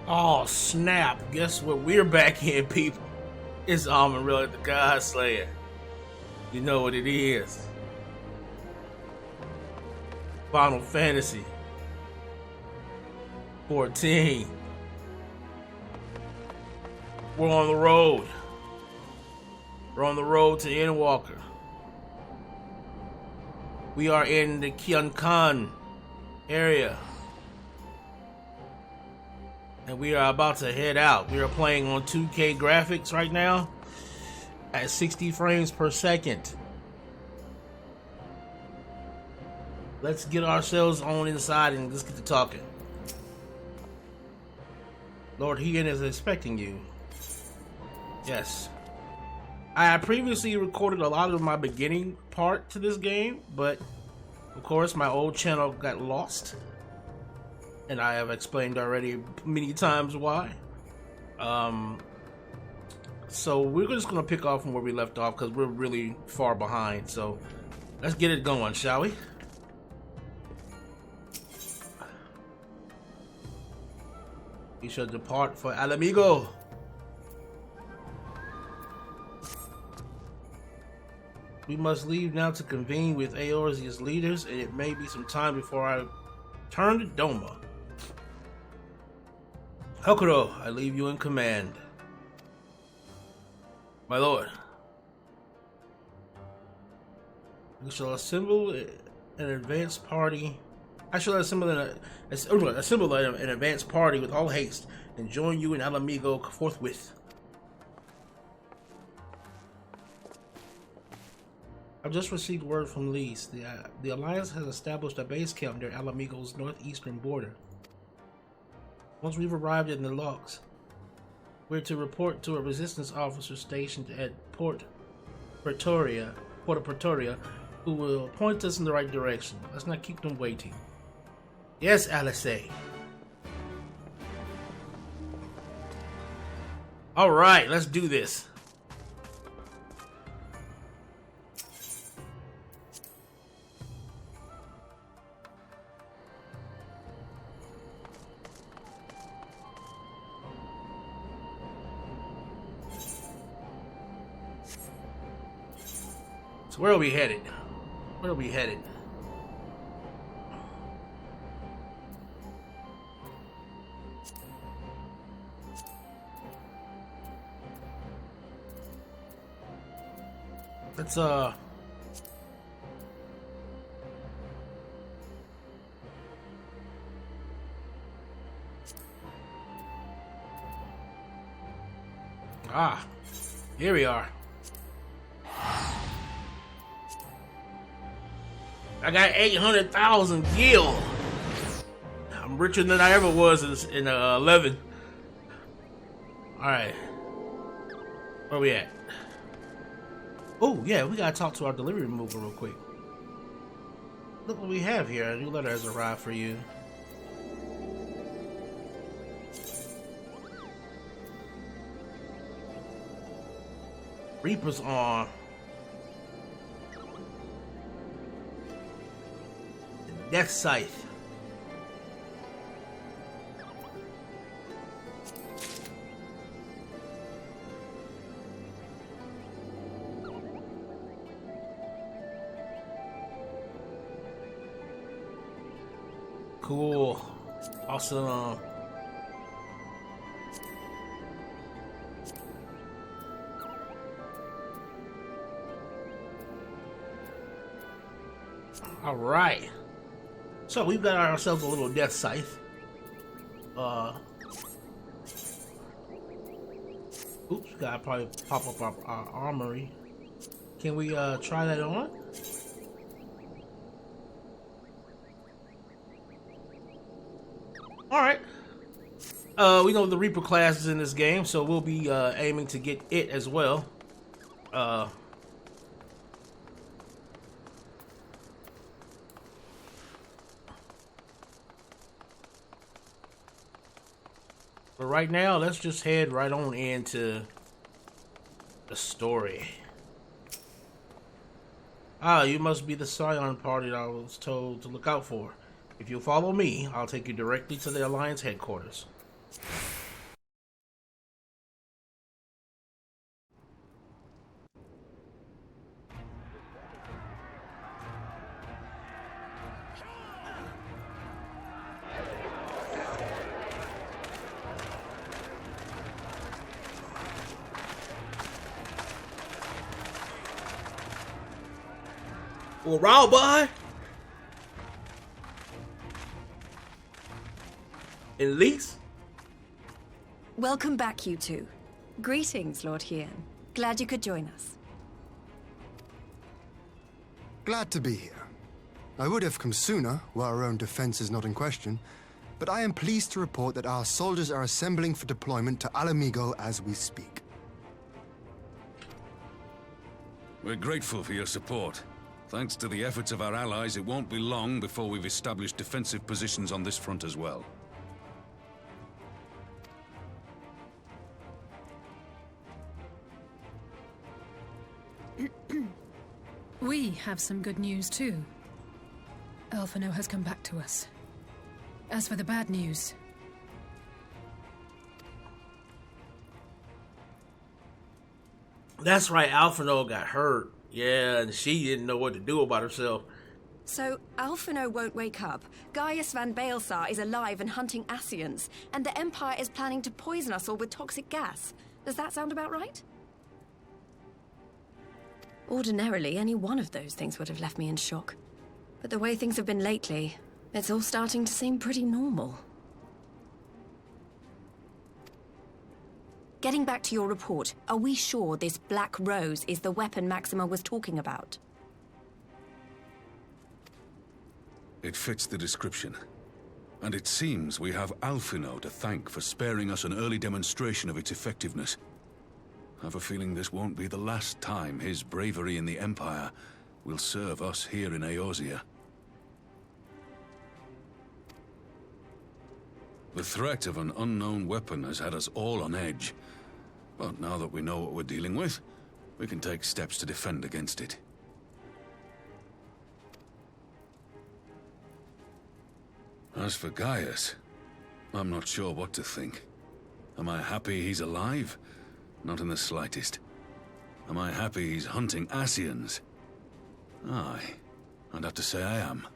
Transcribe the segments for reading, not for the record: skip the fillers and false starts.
Oh snap! Guess what? We're back in, people. It's Amon-Rellik, the God Slayer. You know what it is. Final Fantasy 14. We're on the road. We're on the road to Endwalker. We are in the Khan area. And we are about to head out. We are playing on 2K graphics right now at 60 frames per second. Let's get ourselves on inside and let's get to talking. Lord Hean is expecting you. Yes. I had previously recorded a lot of my beginning part to this game, but of course my old channel got lost. And I have explained already many times why. So we're just gonna pick off from where we left off because we're really far behind. So let's get it going, shall we? We shall depart for Alamigo. We must leave now to convene with Eorzea's leaders, and it may be some time before I turn to Doma. Hokuro, I leave you in command. My lord. We shall assemble an advanced party. I shall assemble an advanced party with all haste and join you in Alamigo forthwith. I've just received word from Lise. The Alliance has established a base camp near Alamigo's northeastern border. Once we've arrived in the locks, we're to report to a resistance officer stationed at Port Pretoria, who will point us in the right direction. Let's not keep them waiting. Yes, Alice. All right, let's do this. So where are we headed? Where are we headed? Let's here we are. I got 800,000 gil. I'm richer than I ever was in 11. Alright. Where we at? Oh, yeah, we gotta talk to our delivery mover real quick. Look what we have here. A new letter has arrived for you. Reaper's on. Death Scythe. Cool. Awesome. All right. So we've got ourselves a little Death Scythe. Oops, gotta probably pop up our armory. Can we try that on? Alright. We know the Reaper class is in this game, so we'll be aiming to get it as well. But right now, let's just head right on into the story. Ah, you must be the Scion party that I was told to look out for. If you'll follow me, I'll take you directly to the Alliance headquarters. Well, raw boy. And Lise? Welcome back, you two. Greetings, Lord Hien. Glad you could join us. Glad to be here. I would have come sooner, where our own defense is not in question, but I am pleased to report that our soldiers are assembling for deployment to Alamigo as we speak. We're grateful for your support. Thanks to the efforts of our allies, it won't be long before we've established defensive positions on this front as well. We have some good news too. Alphino has come back to us. As for the bad news... That's right, Alphino got hurt. Yeah, and she didn't know what to do about herself. So, Alphino won't wake up. Gaius van Baelsar is alive and hunting Ascians, and the Empire is planning to poison us all with toxic gas. Does that sound about right? Ordinarily, any one of those things would have left me in shock. But the way things have been lately, it's all starting to seem pretty normal. Getting back to your report, are we sure this Black Rose is the weapon Maxima was talking about? It fits the description. And it seems we have Alphino to thank for sparing us an early demonstration of its effectiveness. I have a feeling this won't be the last time his bravery in the Empire will serve us here in Eorzea. The threat of an unknown weapon has had us all on edge. But now that we know what we're dealing with, we can take steps to defend against it. As for Gaius, I'm not sure what to think. Am I happy he's alive? Not in the slightest. Am I happy he's hunting Ascians? Aye, I'd have to say I am.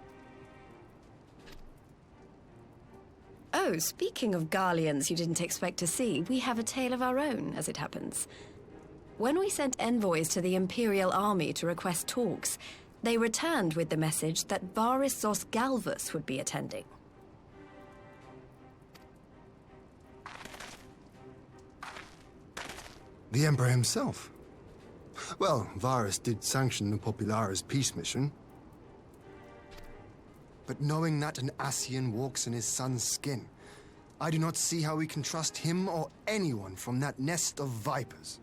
Oh, speaking of Garleans you didn't expect to see, we have a tale of our own, as it happens. When we sent envoys to the Imperial Army to request talks, they returned with the message that Varys Zos Galvus would be attending. The Emperor himself. Well, Varys did sanction the Popularis peace mission. But knowing that an Ascian walks in his son's skin, I do not see how we can trust him or anyone from that nest of vipers.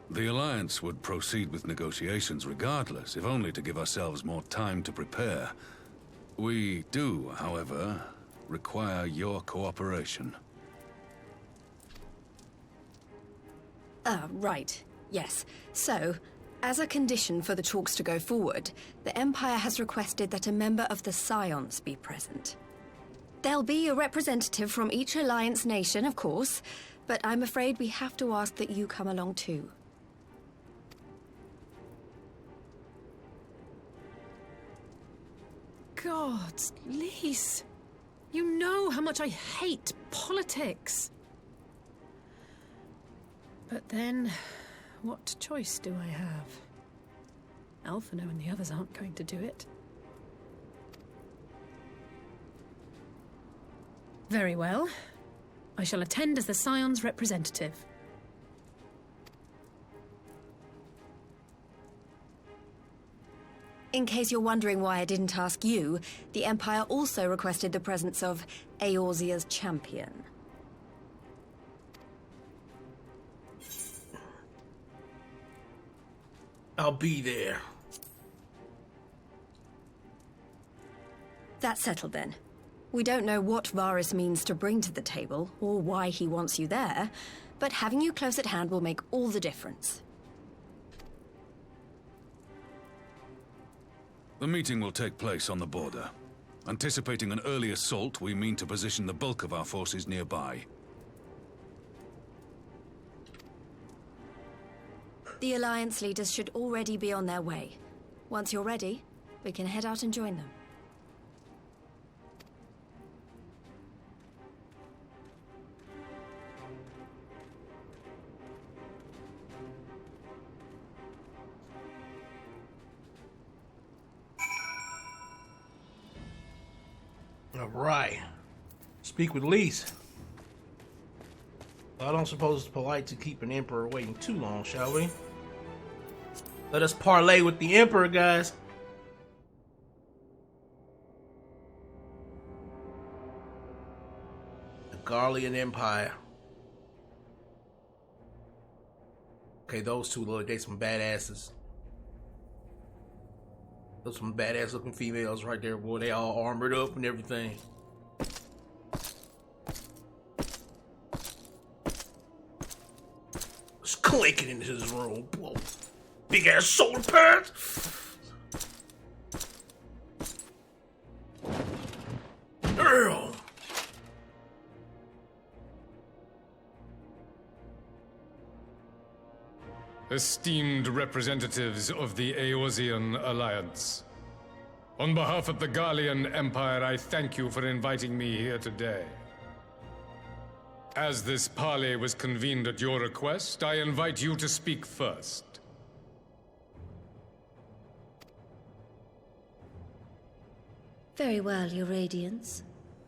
The Alliance would proceed with negotiations regardless, if only to give ourselves more time to prepare. We do, however, require your cooperation. Right. Yes. So, as a condition for the talks to go forward, the Empire has requested that a member of the Scions be present. There'll be a representative from each Alliance nation, of course, but I'm afraid we have to ask that you come along too. God, Lise, you know how much I hate politics. But then, what choice do I have? Alphino and the others aren't going to do it. Very well. I shall attend as the Scion's representative. In case you're wondering why I didn't ask you, the Empire also requested the presence of Eorzea's champion. I'll be there. That's settled then. We don't know what Varys means to bring to the table, or why he wants you there, but having you close at hand will make all the difference. The meeting will take place on the border. Anticipating an early assault, we mean to position the bulk of our forces nearby. The Alliance leaders should already be on their way. Once you're ready, we can head out and join them. All right. Speak with Lise. I don't suppose it's polite to keep an emperor waiting too long, shall we? Let us parlay with the emperor, guys. The Garlean Empire. Okay, those two look, they some badasses. Those some badass looking females right there, boy. They all armored up and everything. Just clicking into this room. Whoa. Big ass solar pads. Damn. Esteemed representatives of the Eorzean Alliance, on behalf of the Garlean Empire, I thank you for inviting me here today. As this parley was convened at your request, I invite you to speak first. Very well, Your Radiance.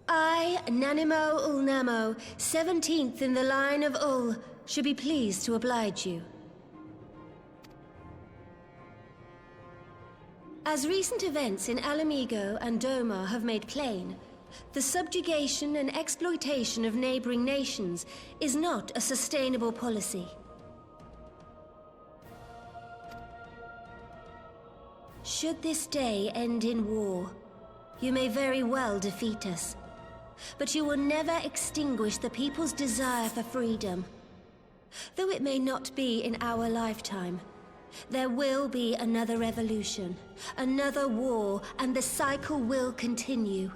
I, Nanimo Ulnamo, 17th in the line of Ul, should be pleased to oblige you. As recent events in Alamigo and Doma have made plain, the subjugation and exploitation of neighboring nations is not a sustainable policy. Should this day end in war, you may very well defeat us, but you will never extinguish the people's desire for freedom. Though it may not be in our lifetime, there will be another revolution, another war, and the cycle will continue.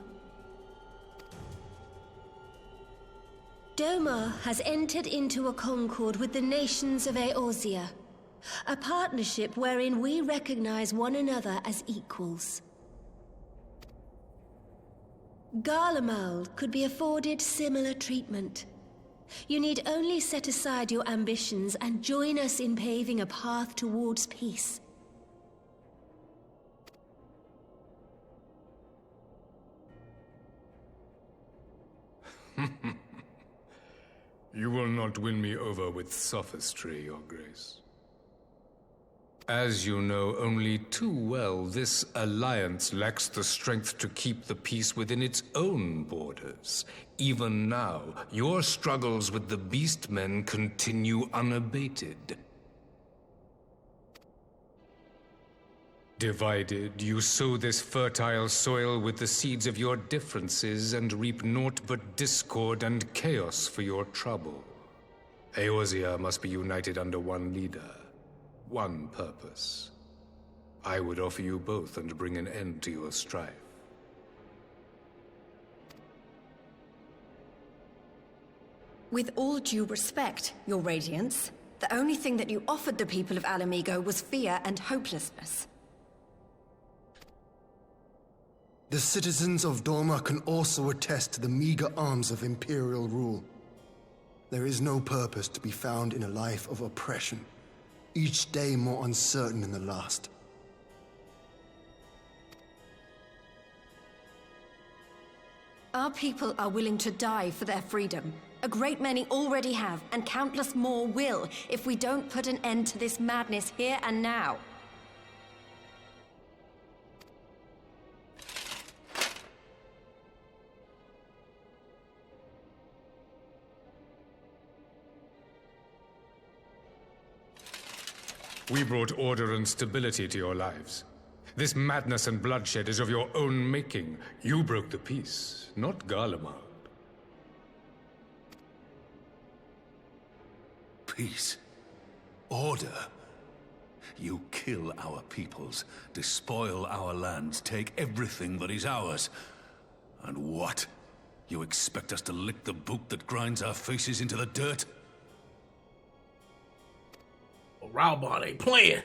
Doma has entered into a concord with the nations of Eorzea, a partnership wherein we recognize one another as equals. Garlemald could be afforded similar treatment. You need only set aside your ambitions and join us in paving a path towards peace. You will not win me over with sophistry, Your Grace. As you know only too well, this alliance lacks the strength to keep the peace within its own borders. Even now, your struggles with the Beastmen continue unabated. Divided, you sow this fertile soil with the seeds of your differences and reap naught but discord and chaos for your trouble. Eorzea must be united under one leader. One purpose. I would offer you both and bring an end to your strife. With all due respect, Your Radiance, the only thing that you offered the people of Alamigo was fear and hopelessness. The citizens of Doma can also attest to the meager arms of Imperial rule. There is no purpose to be found in a life of oppression, each day more uncertain than the last. Our people are willing to die for their freedom. A great many already have, and countless more will, if we don't put an end to this madness here and now. We brought order and stability to your lives. This madness and bloodshed is of your own making. You broke the peace, not Garlemald. Peace. Order. You kill our peoples, despoil our lands, take everything that is ours. And what? You expect us to lick the boot that grinds our faces into the dirt? Well, Raubon ain't playing.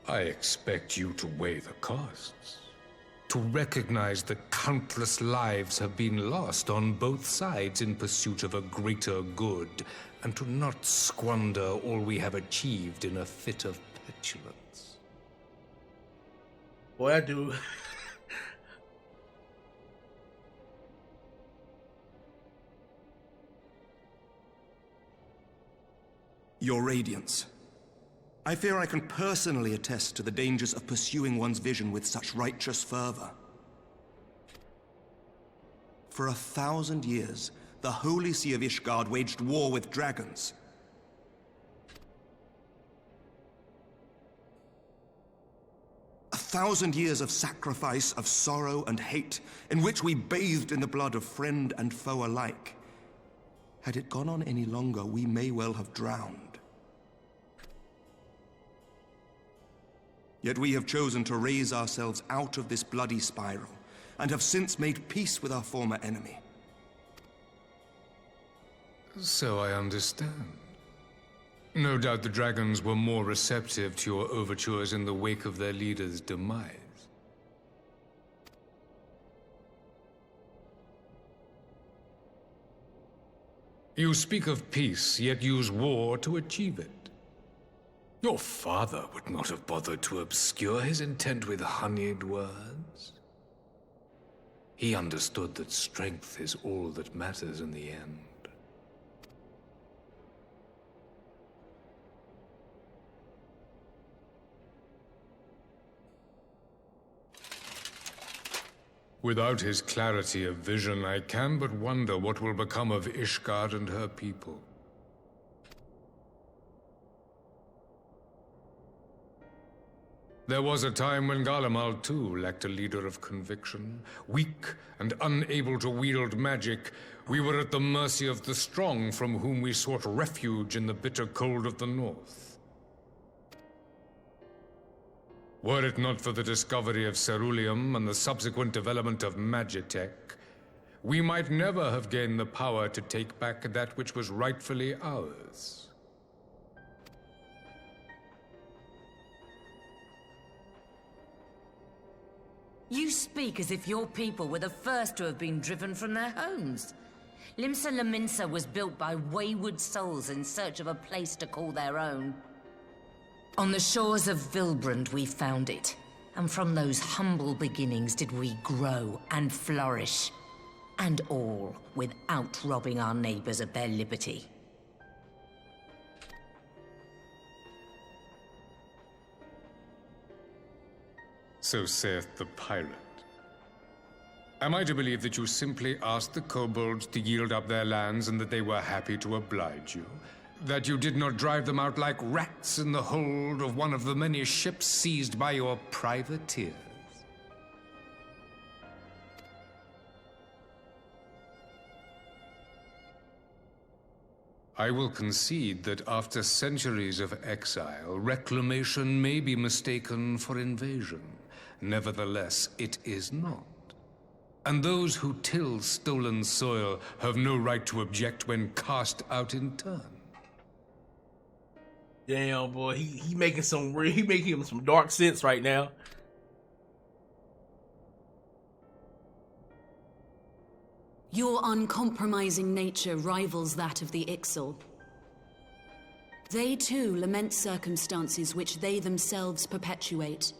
I expect you to weigh the costs. To recognize that countless lives have been lost on both sides in pursuit of a greater good, and to not squander all we have achieved in a fit of petulance. Boy, I do. Your Radiance. I fear I can personally attest to the dangers of pursuing one's vision with such righteous fervor. For 1,000 years, the Holy See of Ishgard waged war with dragons. A 1,000 years of sacrifice, of sorrow and hate, in which we bathed in the blood of friend and foe alike. Had it gone on any longer, we may well have drowned. Yet we have chosen to raise ourselves out of this bloody spiral, and have since made peace with our former enemy. So I understand. No doubt the dragons were more receptive to your overtures in the wake of their leader's demise. You speak of peace, yet use war to achieve it. Your father would not have bothered to obscure his intent with honeyed words. He understood that strength is all that matters in the end. Without his clarity of vision, I can but wonder what will become of Ishgard and her people. There was a time when Garlemald, too, lacked a leader of conviction. Weak and unable to wield magic, we were at the mercy of the strong from whom we sought refuge in the bitter cold of the north. Were it not for the discovery of ceruleum and the subsequent development of magitech, we might never have gained the power to take back that which was rightfully ours. You speak as if your people were the first to have been driven from their homes. Limsa Lominsa was built by wayward souls in search of a place to call their own. On the shores of Vilbrand we found it, and from those humble beginnings did we grow and flourish. And all without robbing our neighbors of their liberty. So saith the pirate. Am I to believe that you simply asked the kobolds to yield up their lands and that they were happy to oblige you? That you did not drive them out like rats in the hold of one of the many ships seized by your privateers? I will concede that after centuries of exile, reclamation may be mistaken for invasion. Nevertheless, it is not. And those who till stolen soil have no right to object when cast out in turn. Damn, boy, he making some dark sense right now. Your uncompromising nature rivals that of the Ixal. They too lament circumstances which they themselves perpetuate.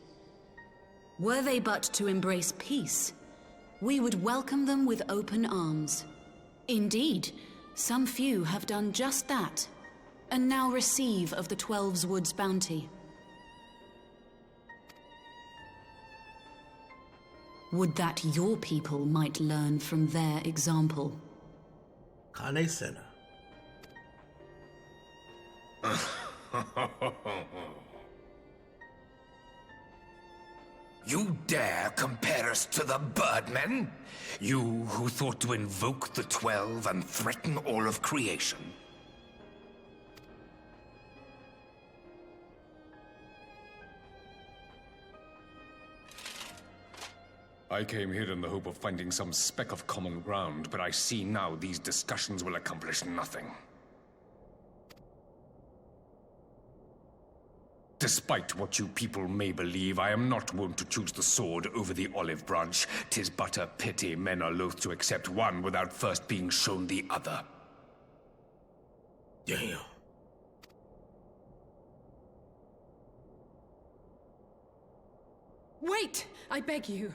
Were they but to embrace peace, we would welcome them with open arms. Indeed, some few have done just that, and now receive of the 12's Wood's bounty. Would that your people might learn from their example. Kane Senna. You dare compare us to the Birdmen? You who thought to invoke the 12 and threaten all of creation? I came here in the hope of finding some speck of common ground, but I see now these discussions will accomplish nothing. Despite what you people may believe, I am not wont to choose the sword over the olive branch. 'Tis but a pity men are loath to accept one without first being shown the other. Damn. Wait! I beg you.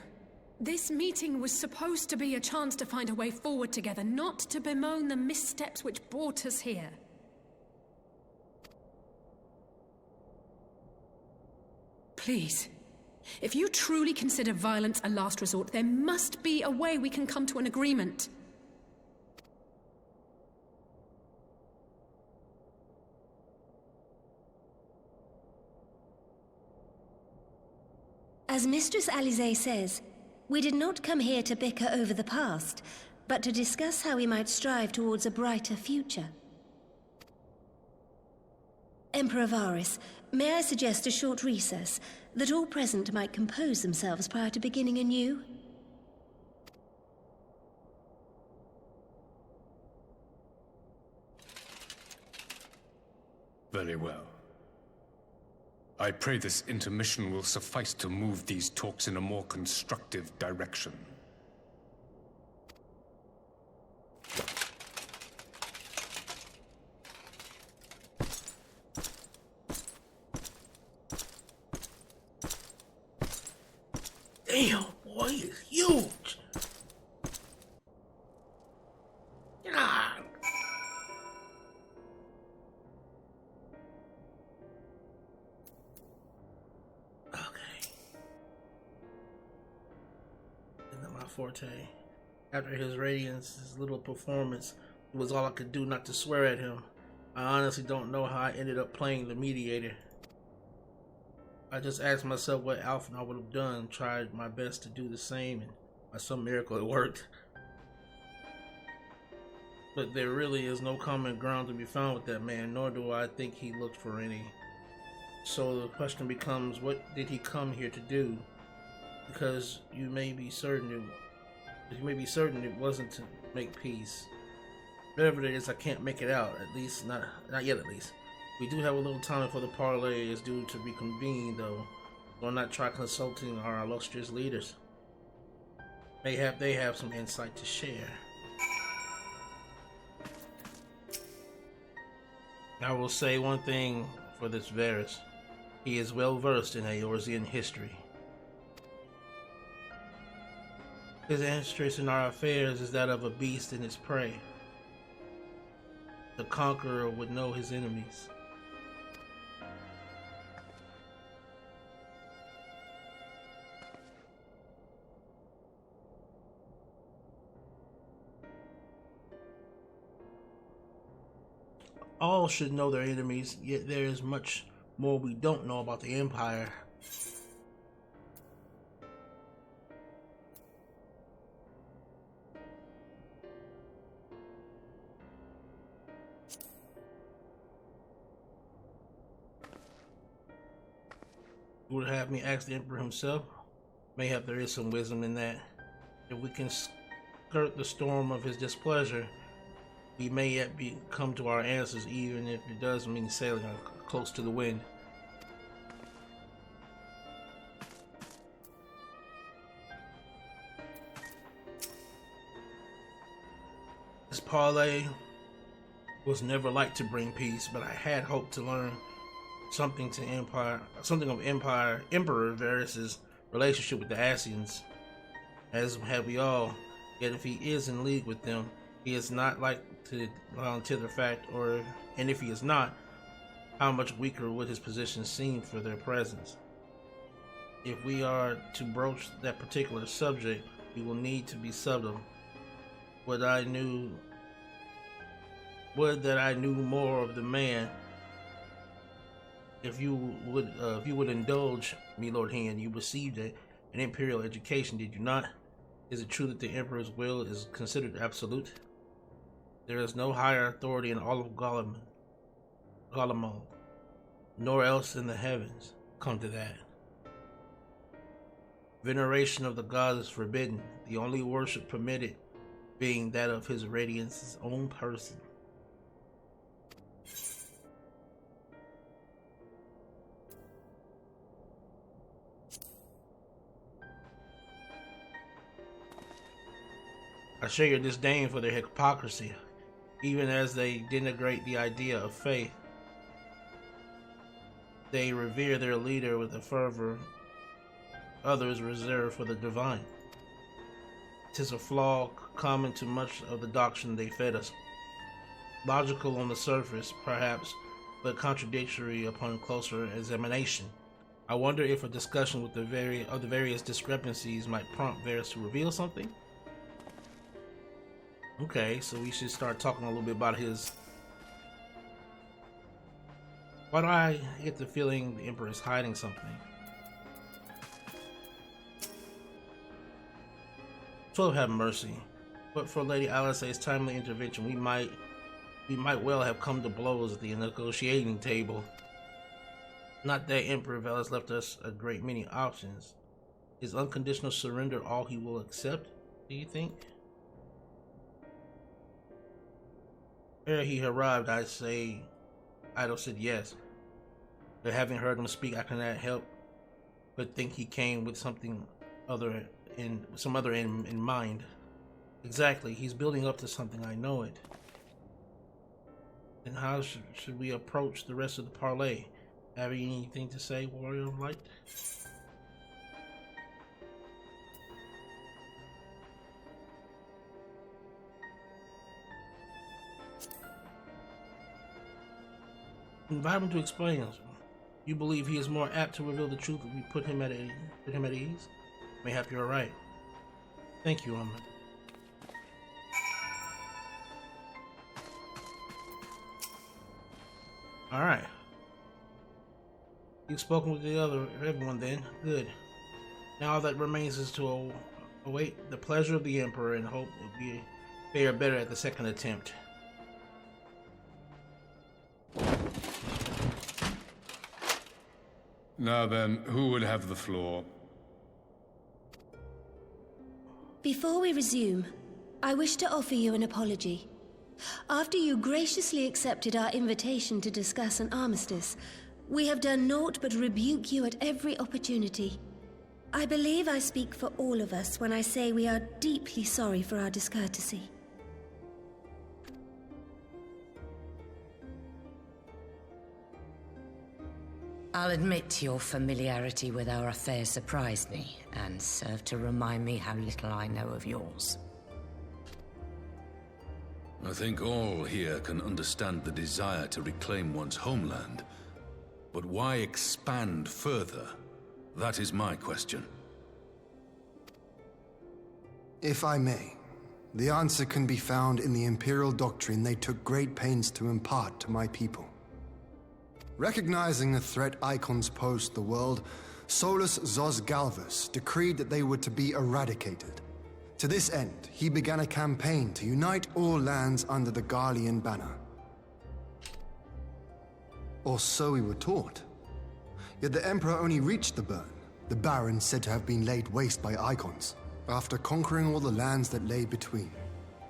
This meeting was supposed to be a chance to find a way forward together, not to bemoan the missteps which brought us here. Please, if you truly consider violence a last resort, there must be a way we can come to an agreement. As Mistress Alisaie says, we did not come here to bicker over the past, but to discuss how we might strive towards a brighter future. Emperor Varys, may I suggest a short recess, that all present might compose themselves prior to beginning anew? Very well. I pray this intermission will suffice to move these talks in a more constructive direction. Damn, boy, it's huge. God. Okay. Isn't my forte. After his radiance, his little performance, it was all I could do not to swear at him. I honestly don't know how I ended up playing the mediator. I just asked myself what Alpha and I would have done, tried my best to do the same, and by some miracle it worked. But there really is no common ground to be found with that man, nor do I think he looked for any. So the question becomes, what did he come here to do? Because you may be certain it wasn't to make peace. Whatever it is, I can't make it out, at least not yet at least. We do have a little time before the parley is due to reconvene, though. Why not try consulting our illustrious leaders? Mayhap they have some insight to share. I will say one thing for this Varys. He is well versed in Eorzean history. His interest in our affairs is that of a beast in its prey. The conqueror would know his enemies. All should know their enemies, yet there is much more we don't know about the Empire. You would have me ask the Emperor himself? Mayhap there is some wisdom in that. If we can skirt the storm of his displeasure, we may yet come to our answers, even if it does mean sailing close to the wind. This parley was never like to bring peace, but I had hoped to learn something of Emperor Varys' relationship with the Ascians, as have we all. Yet if he is in league with them, he is not like to volunteer the fact, and if he is not, how much weaker would his position seem for their presence? If we are to broach that particular subject, we will need to be subtle. Would that I knew more of the man. If you would indulge me, Lord Hen, you received an imperial education, did you not? Is it true that the Emperor's will is considered absolute? There is no higher authority in all of Golemon, nor else in the heavens. Come to that. Veneration of the gods is forbidden, the only worship permitted being that of his radiance's own person. I share your disdain for their hypocrisy, even as they denigrate the idea of faith. They revere their leader with a fervor others reserve for the divine. 'Tis a flaw common to much of the doctrine they fed us. Logical on the surface, perhaps, but contradictory upon closer examination. I wonder if a discussion with the various discrepancies might prompt Varys to reveal something? Okay, so we should start talking a little bit about his... Why do I get the feeling the Emperor is hiding something? 12 have mercy. But for Lady Alisaie's timely intervention, we might well have come to blows at the negotiating table. Not that Emperor Velas left us a great many options. Is unconditional surrender all he will accept, do you think? Ere he arrived, I'd say Idol said yes. But having heard him speak, I cannot help but think he came with something other in mind. Exactly, he's building up to something, I know it. Then how should we approach the rest of the parley? Have you anything to say, Warrior of Light? Invite him to explain. You believe he is more apt to reveal the truth if we put him at ease? Mayhap you're right. Thank you, Amon. Alright. You've spoken with everyone then. Good. Now all that remains is to await the pleasure of the Emperor and hope that we fare better at the second attempt. Now then, who would have the floor? Before we resume, I wish to offer you an apology. After you graciously accepted our invitation to discuss an armistice, we have done naught but rebuke you at every opportunity. I believe I speak for all of us when I say we are deeply sorry for our discourtesy. I'll admit your familiarity with our affair surprised me, and served to remind me how little I know of yours. I think all here can understand the desire to reclaim one's homeland. But why expand further? That is my question. If I may, the answer can be found in the Imperial doctrine they took great pains to impart to my people. Recognizing the threat icons posed to the world, Solus Zos Galvus decreed that they were to be eradicated. To this end, he began a campaign to unite all lands under the Garlean banner. Or so we were taught. Yet the Emperor only reached the burn, the Baron said to have been laid waste by icons, after conquering all the lands that lay between.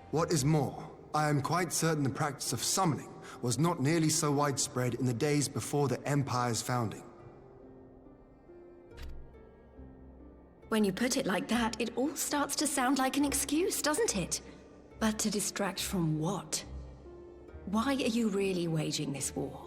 What is more, I am quite certain the practice of summoning was not nearly so widespread in the days before the Empire's founding. When you put it like that, it all starts to sound like an excuse, doesn't it? But to distract from what? Why are you really waging this war?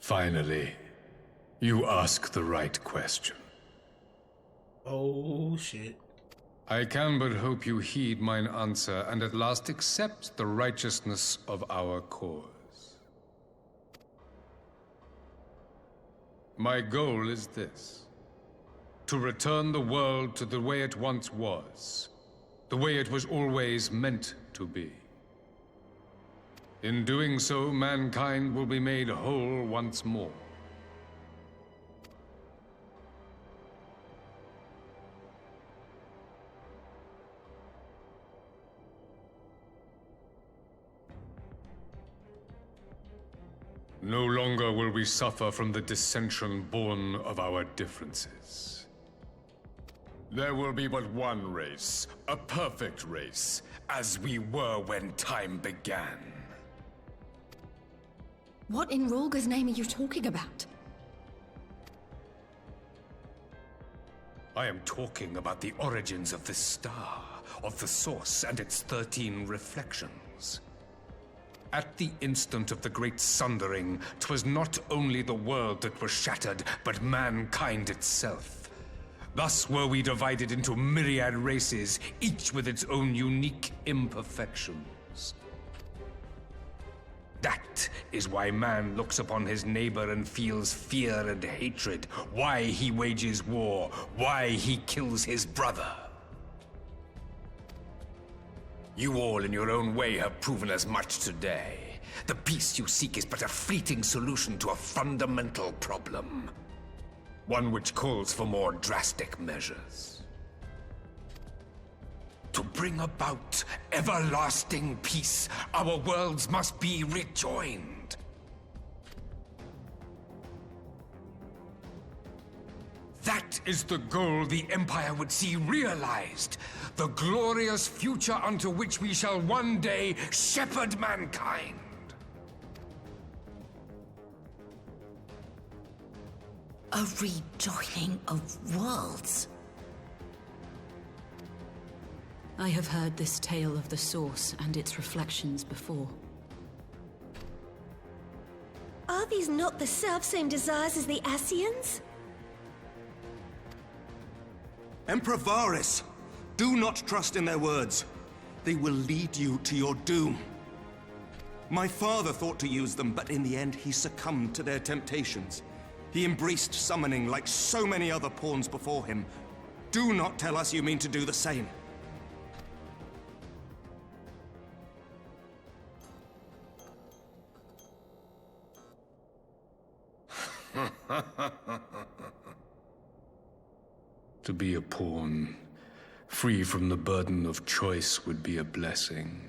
Finally, you ask the right question. Oh, shit. I can but hope you heed mine answer and at last accept the righteousness of our cause. My goal is this: to return the world to the way it once was, the way it was always meant to be. In doing so, mankind will be made whole once more. No longer will we suffer from the dissension born of our differences. There will be but one race, a perfect race, as we were when time began. What in Rulga's name are you talking about? I am talking about the origins of this star, of the source and its 13 reflections. At the instant of the great sundering, 'twas not only the world that was shattered, but mankind itself. Thus were we divided into myriad races, each with its own unique imperfections. That is why man looks upon his neighbor and feels fear and hatred, why he wages war, why he kills his brother. You all in your own way have proven as much today. The peace you seek is but a fleeting solution to a fundamental problem. One which calls for more drastic measures. To bring about everlasting peace, our worlds must be rejoined. That is the goal the Empire would see realized. The glorious future unto which we shall one day shepherd mankind. A rejoining of worlds? I have heard this tale of the Source and its reflections before. Are these not the self-same desires as the Ascians? Emperor Varys, do not trust in their words. They will lead you to your doom. My father thought to use them, but in the end he succumbed to their temptations. He embraced summoning like so many other pawns before him. Do not tell us you mean to do the same. To be a pawn, free from the burden of choice, would be a blessing.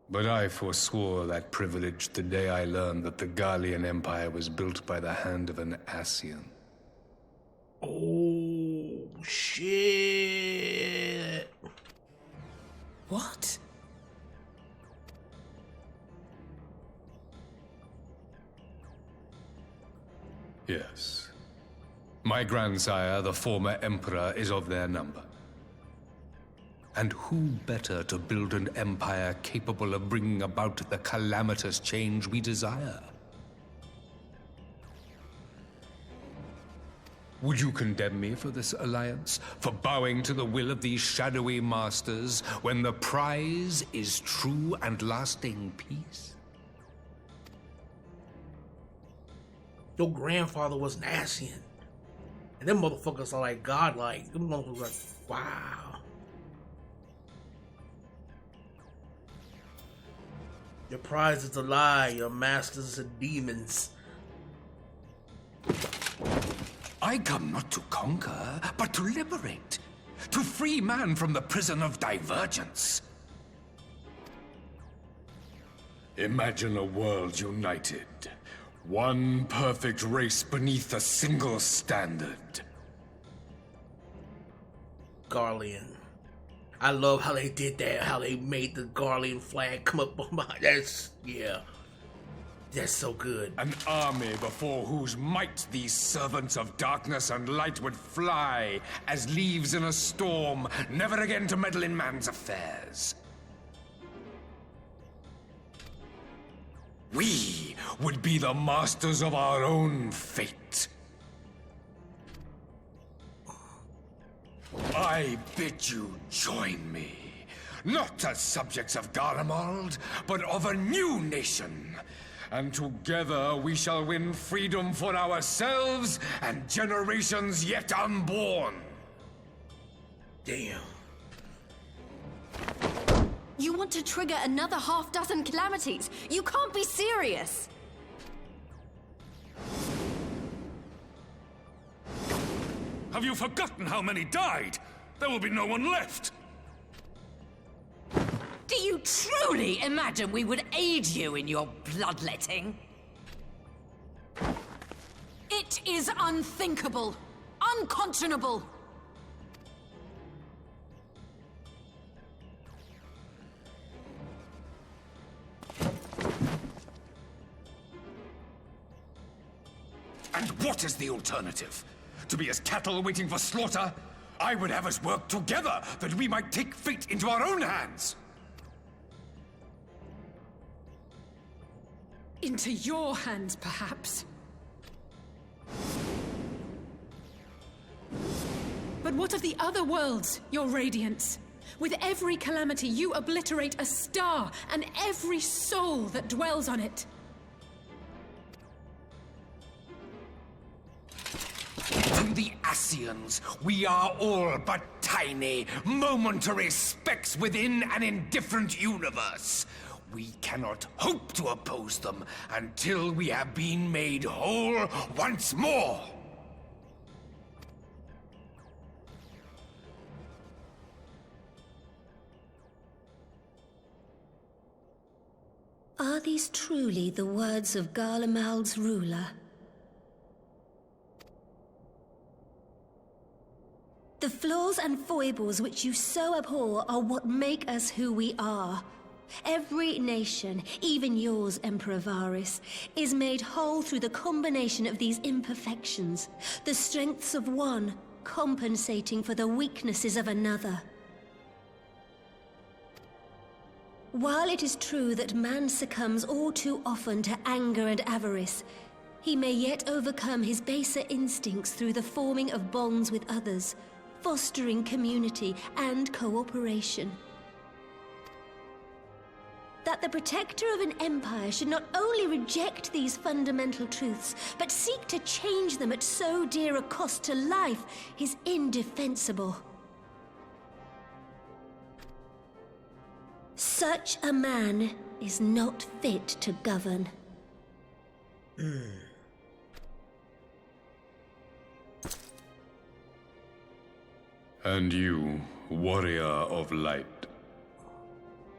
But I forswore that privilege the day I learned that the Garlean Empire was built by the hand of an Ascian. Oh, shit. What? Yes. My grandsire, the former emperor, is of their number. And who better to build an empire capable of bringing about the calamitous change we desire? Would you condemn me for this alliance? For bowing to the will of these shadowy masters, when the prize is true and lasting peace? Your grandfather was an Ascian. And them motherfuckers are like godlike. Them motherfuckers are like, wow. Your prize is a lie. Your masters are demons. I come not to conquer, but to liberate. To free man from the prison of divergence. Imagine a world united. One perfect race beneath a single standard. Garlean. I love how they did that, how they made the Garlean flag come up on my... That's so good. An army before whose might these servants of darkness and light would fly as leaves in a storm, never again to meddle in man's affairs. We would be the masters of our own fate. I bid you join me, not as subjects of Garlemald, but of a new nation. And together we shall win freedom for ourselves and generations yet unborn. Damn. You want to trigger another half-dozen calamities? You can't be serious! Have you forgotten how many died? There will be no one left! Do you truly imagine we would aid you in your bloodletting? It is unthinkable! Unconscionable! And what is the alternative? To be as cattle waiting for slaughter? I would have us work together, that we might take fate into our own hands! Into your hands, perhaps. But what of the other worlds, your radiance? With every calamity, you obliterate a star and every soul that dwells on it. To the Ascians, we are all but tiny, momentary specks within an indifferent universe. We cannot hope to oppose them until we have been made whole once more. Are these truly the words of Garlemald's ruler? The flaws and foibles which you so abhor are what make us who we are. Every nation, even yours, Emperor Varys, is made whole through the combination of these imperfections, the strengths of one compensating for the weaknesses of another. While it is true that man succumbs all too often to anger and avarice, he may yet overcome his baser instincts through the forming of bonds with others, fostering community and cooperation. That the protector of an empire should not only reject these fundamental truths, but seek to change them at so dear a cost to life is indefensible. Such a man is not fit to govern. And you, warrior of light,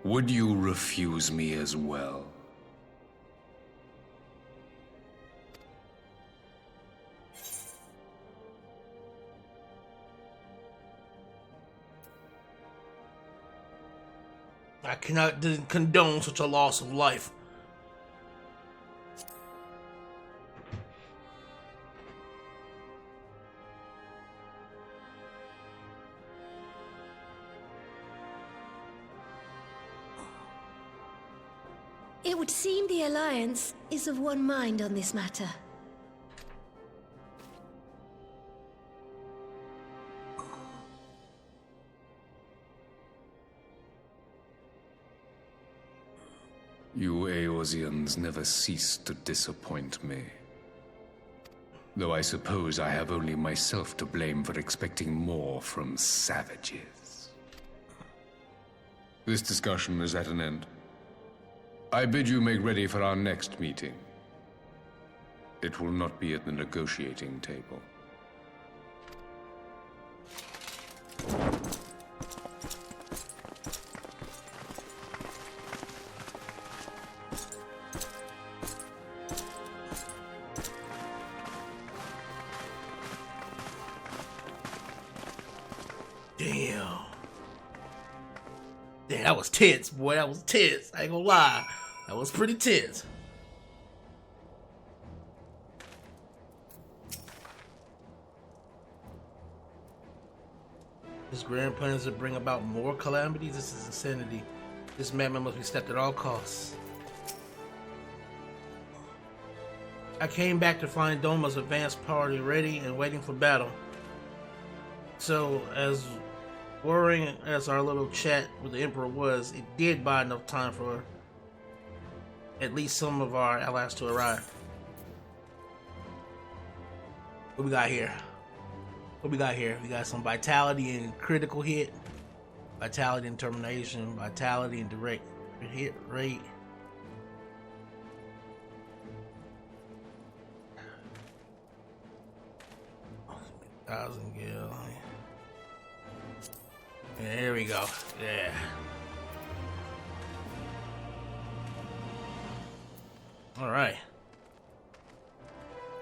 would you refuse me as well? I cannot condone such a loss of life. It would seem the Alliance is of one mind on this matter. You Eorzeans never cease to disappoint me. Though I suppose I have only myself to blame for expecting more from savages. This discussion is at an end. I bid you make ready for our next meeting. It will not be at the negotiating table. Damn. Damn, that was tense, boy. That was tense. I ain't gonna lie. That was pretty tense. His grand plans to bring about more calamities? This is insanity. This madman must be stopped at all costs. I came back to find Doma's advanced party ready and waiting for battle. So, as worrying as our little chat with the Emperor was, it did buy enough time for at least some of our allies to arrive. What we got here? What we got here? We got some vitality and critical hit, vitality and termination, vitality and direct hit rate. Thousand gil. Yeah, here we go. Yeah. Alright.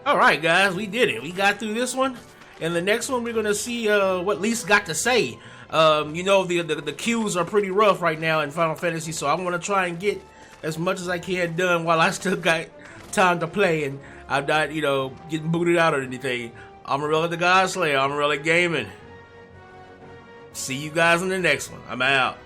Alright, guys, we did it. We got through this one. And the next one, we're going to see what Lise got to say. You know, the queues are pretty rough right now in Final Fantasy, so I want to try and get as much as I can done while I still got time to play and I'm not, you know, getting booted out or anything. Amon-Rellik the Godslayer, Amon-Rellik Gaming. See you guys in the next one. I'm out.